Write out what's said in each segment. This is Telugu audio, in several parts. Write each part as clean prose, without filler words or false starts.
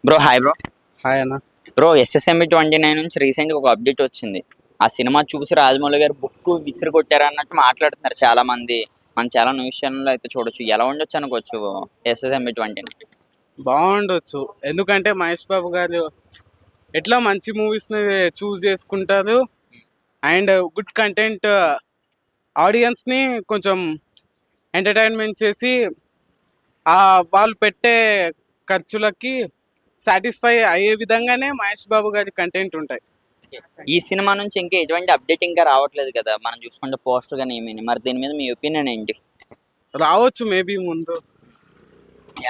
Bro hi bro. హాయ్ అన్న. బ్రో SSMB 29 నుంచి రీసెంట్గా ఒక అప్డేట్ వచ్చింది. ఆ సినిమా చూసి రాజమౌళి గారు బుక్ విసిరి కొట్టారు అన్నట్టు మాట్లాడుతున్నారు చాలా మంది. మనం చాలా న్యూస్ ఛానల్లో అయితే చూడొచ్చు. ఎలా ఉండొచ్చు అనుకోవచ్చు SSMB 29? బాగుండొచ్చు, ఎందుకంటే మహేష్ బాబు గారు ఎట్లా మంచి మూవీస్ని చూస్ చేసుకుంటారు అండ్ గుడ్ కంటెంట్ ఆడియన్స్ని కొంచెం ఎంటర్టైన్మెంట్ చేసి ఆ వాళ్ళు పెట్టే ఖర్చులకి సాటిస్ఫై అయ్యే విధంగానే మహేష్ బాబు గారి కంటెంట్ ఉంటాయి. ఈ సినిమా నుంచి ఇంకా ఎటువంటి అప్డేట్ ఇంకా రావట్లేదు కదా, మనం చూసుకుంటే పోస్టర్ కానీ ఏమీ. మరి దీని మీద మీ ఒపీనియన్ ఏంటి? రావచ్చు మేబీ ముందు.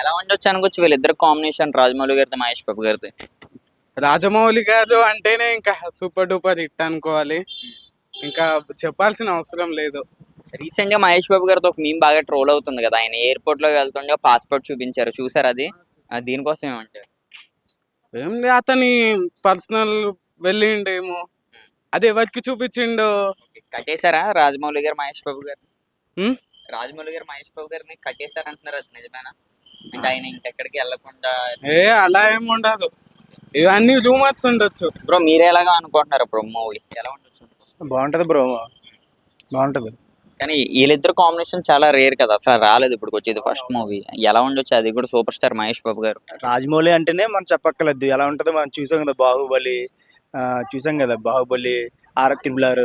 ఎలా ఉండొచ్చు అనుకోవచ్చు వీళ్ళిద్దరు కాంబినేషన్, రాజమౌళి గారిది మహేష్ బాబు గారిది? రాజమౌళి గారు అంటేనే ఇంకా సూపర్ డూపర్ హిట్ అనుకోవాలి, ఇంకా చెప్పాల్సిన అవసరం లేదు. రీసెంట్ గా మహేష్ బాబు గారితో ఒక మీమ్ బాగా ట్రోల్ అవుతుంది కదా, ఆయన ఎయిర్పోర్ట్ లో వెళ్తుండగా పాస్పోర్ట్ చూపించారు, చూసారు అది? దీనికోసం ఏమంటారు? ఏం లే, అతని పర్సనల్ వెళ్ళిండేమో, అది ఎవరికి చూపించిండో. కట్టేశారా రాజమౌళి గారు మహేష్ బాబు గారు? ఉమ్, రాజమౌళి గారు మహేష్ బాబు గారిని కట్టేశారు అంటున్నారు, అది నిజమేనా? అంటే ఆయన ఇంకెక్కడికి వెళ్ళకుండా. అలా ఏం ఉండదు, ఇవన్నీ రూమర్స్ ఉండొచ్చు. బ్రో మీరు ఎలాగా అనుకుంటున్నారు బ్రో, మూవీ ఎలా ఉండొచ్చు? బాగుంటది బ్రో, బాగుంటది. కానీ వీళ్ళిద్దరు కాంబినేషన్ చాలా రేర్ కదా, అసలు రాలేదు ఇప్పుడు వచ్చేది ఫస్ట్ మూవీ. ఎలా ఉండొచ్చు, అది కూడా సూపర్ స్టార్ మహేష్ బాబు గారు. రాజమౌళి అంటేనే మనం చెప్పక్కర్లేదు ఎలా ఉంటుందో. మనం చూసాం కదా బాహుబలి, చూసాం కదా బాహుబలి, RRR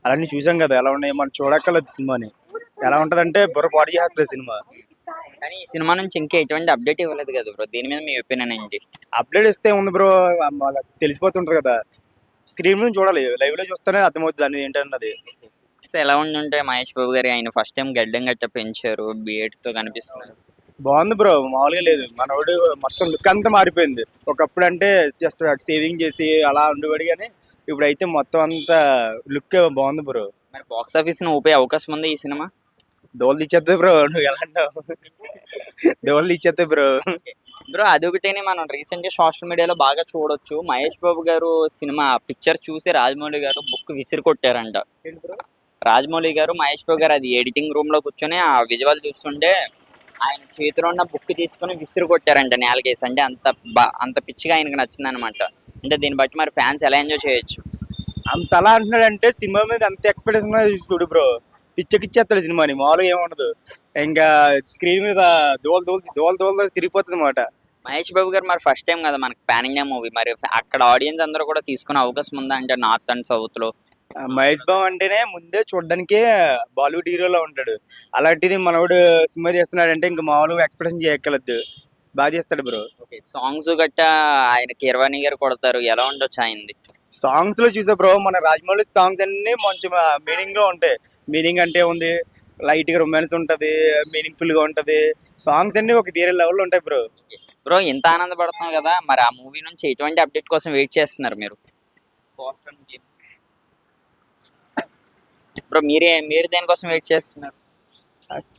అలాంటి చూసాం కదా ఎలా ఉన్నాయి. మనం చూడక్కర్లేదు సినిమాని. ఎలా ఉంటదంటే బుర్ర పాడు చేస్తుంది సినిమా. కానీ ఈ సినిమా నుంచి ఇంకా ఎటువంటి అప్డేట్ ఇవ్వలేదు కదా బ్రో, దీని మీద మీ ఒపీనియన్ ఏంటి? అప్డేట్ ఇస్తే ఉంది బ్రో, తెలిసిపోతుంటది కదా. స్క్రీన్ నుంచి చూడాలి, లైవ్ లో చూస్తేనే అర్థమవుతుంది దాన్ని ఏంటన్నది. సో ఎలా ఉంటే మహేష్ బాబు గారు ఆయన ఫస్ట్ టైం గడ్డం గట్ట పెంచారు, బిఎడ్ తో కనిపిస్తున్నారు. బాగుంది బ్రో, మామూలుగా లేదు. మనోడు మొత్తం లుక్ అంతా మారిపోయింది. ఒకప్పుడు అంటే జస్ట్ సేవింగ్ చేసి అలా ఉండేవాడు, కానీ ఇప్పుడైతే మొత్తం అంతా లుక్ బాగుంది బ్రో. మరి బాక్స్ ఆఫీస్ ను ఊపే అవకాశం ఉంది ఈ సినిమా? దోలు ఇచ్చేద్ది బ్రో, నువ్వు ఎలా అంటావు? దోలు ఇచ్చేద్ది బ్రో. బ్రో అదొకటేనే, మనం రీసెంట్ గా సోషల్ మీడియాలో బాగా చూడొచ్చు. మహేష్ బాబు గారు సినిమా పిక్చర్ చూసి రాజమౌళి గారు బుక్ విసిరి కొట్టారంట. రాజమౌళి గారు మహేష్ బాబు గారు అది ఎడిటింగ్ రూమ్ లో కూర్చొని ఆ విజువల్ చూస్తుంటే ఆయన చేతిలో ఉన్న బుక్ తీసుకొని విసిరి కొట్టారంట నేలకేసి. అంటే అంత పిచ్చిగా ఆయనకు నచ్చింది అనమాట. అంటే దీన్ని బట్టి మరి ఫ్యాన్స్ ఎలా ఎంజాయ్ చేయొచ్చు? అంత అలా అంటున్నాడంటే సినిమా మీద అంత ఎక్స్పెక్టేషన్ చూడు బ్రో. పిచ్చెక్కిచ్చేస్తాడు సినిమాని, మామూలుగా ఏముండదు. ఇంకా స్క్రీన్ మీద దోలు దోలు దోలు దోలు తిరిగిపోతుంది అనమాట. మహేష్ బాబు గారు మరి ఫస్ట్ టైం కదా మనకి పాన్ ఇండియా మూవీ, మరి అక్కడ ఆడియన్స్ అందరూ కూడా తీసుకునే అవకాశం ఉందా అంటే నార్త్ అండ్ సౌత్ లో? మహేష్ బాబు అంటేనే ముందే చూడడానికే బాలీవుడ్ హీరోలో ఉంటాడు. అలాంటిది మనోడు సినిమా చేస్తున్నాడంటే ఇంకా మామూలుగా ఎక్స్పెక్టేషన్ చేయక్కర్లేదు. బాగా చేస్తాడు బ్రో. సాంగ్స్ గట్టా ఆయన కిరవాణి గారు కొడతారు, ఎలా ఉండొచ్చు ఆయనది? సాంగ్స్ లో చూసా బ్రో, మన రాజమౌళి సాంగ్స్ అన్ని కొంచెం మీనింగ్ గా ఉంటాయి. మీనింగ్ అంటే ఉంది, లైట్ గా రొమాన్స్ ఉంటది, మీనింగ్ఫుల్ గా ఉంటది. సాంగ్స్ అన్ని ఒక వేరే లెవెల్ ఉంటాయి బ్రో. బ్రో ఇంత ఆనందపడుతున్నావు కదా, మరి ఆ మూవీ నుంచి ఎటువంటి అప్డేట్ కోసం వెయిట్ చేస్తున్నారు మీరు? బ్రో మీరు దేనికోసం వెయిట్ చేస్తున్నారు?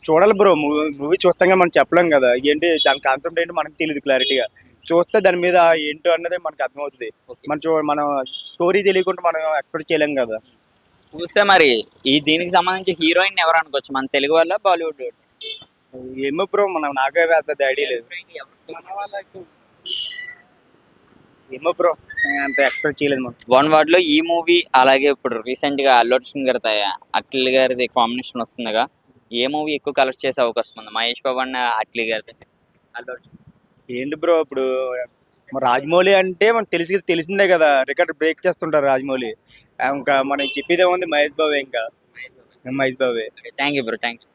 చూడాలి బ్రో, మూవీ చూస్తాం మనం చెప్పలేం కదా. ఏంటి దాని కాన్సెప్ట్ ఏంటి మనకు తెలియదు క్లారిటీగా. చూస్తే దాని మీద ఏంటో అన్నది మనకు అర్థమవుతుంది. మనం స్టోరీ తెలియకుండా మనం ఎక్స్పెక్ట్ చేయలేం కదా. చూస్తే మరి దీనికి సంబంధించి హీరోయిన్ ఎవరు అనుకోవచ్చు, మన తెలుగు వాళ్ళ బాలీవుడ్? ఏమో బ్రో, నాకే అంత ఐడియా లేదు. ఏమో బ్రో, అంత ఎక్స్పెక్ట్ చేయలేదు మనం. వన్ వర్డ్ లో ఈ మూవీ, అలాగే ఇప్పుడు రీసెంట్ గా అల్లు అర్జున్ గారి అఖిల్ గారిది కాంబినేషన్ వస్తుందిగా, ఏ మూవీ ఎక్కువ కలెక్ట్ చేసే అవకాశం ఉంది, మహేష్ బాబు అన్న అఖిల్ గారిది, అల్లు అర్జున్? ఏంటి బ్రో ఇప్పుడు రాజమౌళి అంటే మనకు తెలిసిందే కదా, రికార్డ్ బ్రేక్ చేస్తుంటారు రాజమౌళి. ఇంకా మనం చెప్పేదే ఉంది మహేష్ బాబు. ఇంకా మహేష్ బాబే. Thank you bro, thank you.